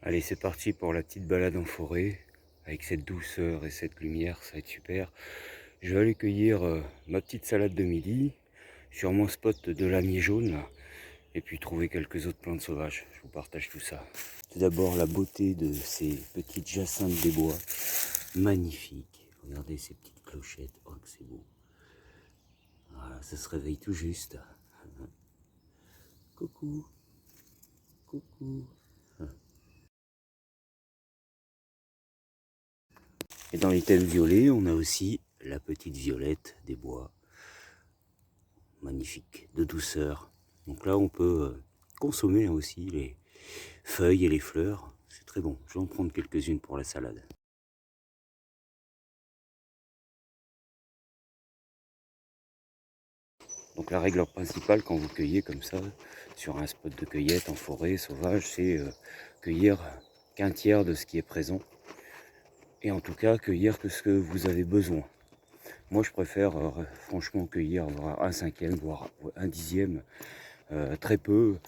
Allez, c'est parti pour la petite balade en forêt. Avec cette douceur et cette lumière, ça va être super. Je vais aller cueillir ma petite salade de midi sur mon spot de lamier jaune là, et puis trouver quelques autres plantes sauvages. Je vous partage tout ça. Tout d'abord la beauté de ces petites jacinthes des bois. Magnifiques. Regardez ces petites clochettes. Oh que c'est beau. Voilà, ça se réveille tout juste. Coucou. Coucou. Et dans les thèmes violets, on a aussi la petite violette des bois. Magnifique, de douceur. Donc là, on peut consommer aussi les feuilles et les fleurs. C'est très bon. Je vais en prendre quelques-unes pour la salade. Donc la règle principale quand vous cueillez comme ça, sur un spot de cueillette en forêt sauvage, c'est cueillir qu'un tiers de ce qui est présent. Et en tout cas, cueillir que ce que vous avez besoin. Moi, je préfère franchement cueillir un cinquième, voire un dixième, très peu,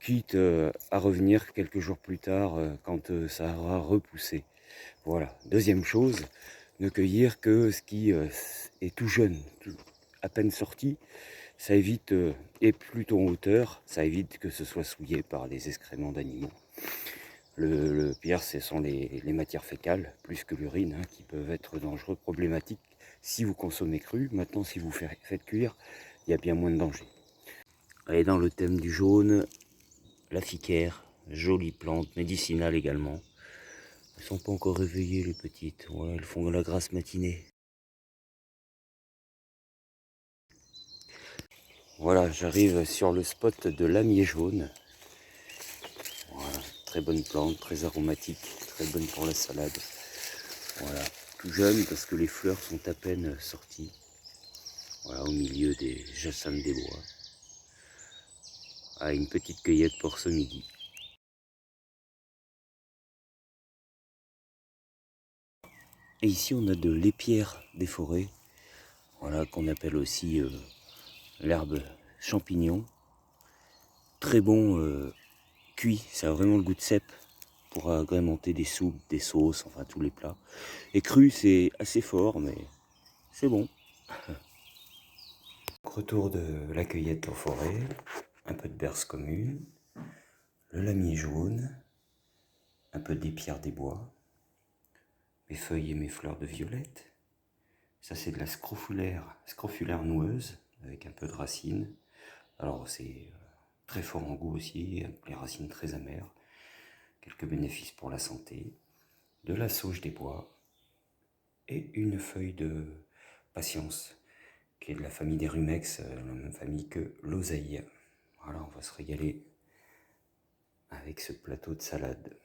quitte à revenir quelques jours plus tard quand ça aura repoussé. Voilà. Deuxième chose, ne cueillir que ce qui est tout jeune, à peine sorti. Ça évite, et plutôt en hauteur, ça évite que ce soit souillé par les excréments d'animaux. Le pire, ce sont les matières fécales, plus que l'urine, hein, qui peuvent être dangereux, problématiques si vous consommez cru. Maintenant, si vous faites cuire, il y a bien moins de danger. Et dans le thème du jaune, la ficaire, jolie plante, médicinale également. Elles sont pas encore réveillées les petites, ouais, elles font de la grasse matinée. Voilà, j'arrive sur le spot de lamier jaune. Voilà, très bonne plante, très aromatique, très bonne pour la salade. Voilà, tout jeune parce que les fleurs sont à peine sorties. Voilà, au milieu des jacinthes des bois. Ah, une petite cueillette pour ce midi. Et ici, on a de l'épierre des forêts. Voilà, qu'on appelle aussi l'herbe champignon. Très bon cuit, ça a vraiment le goût de cèpe pour agrémenter des soupes, des sauces, enfin tous les plats. Et cru, c'est assez fort, mais c'est bon. Retour de la cueillette en forêt, un peu de berce commune, le lamier jaune, un peu d'épierre des bois, mes feuilles et mes fleurs de violette. Ça c'est de la scrofulaire noueuse avec un peu de racines. Alors c'est très fort en goût aussi, les racines très amères. Quelques bénéfices pour la santé. De la sauge des bois et une feuille de patience qui est de la famille des rumex, la même famille que l'oseille. Voilà, on va se régaler avec ce plateau de salade.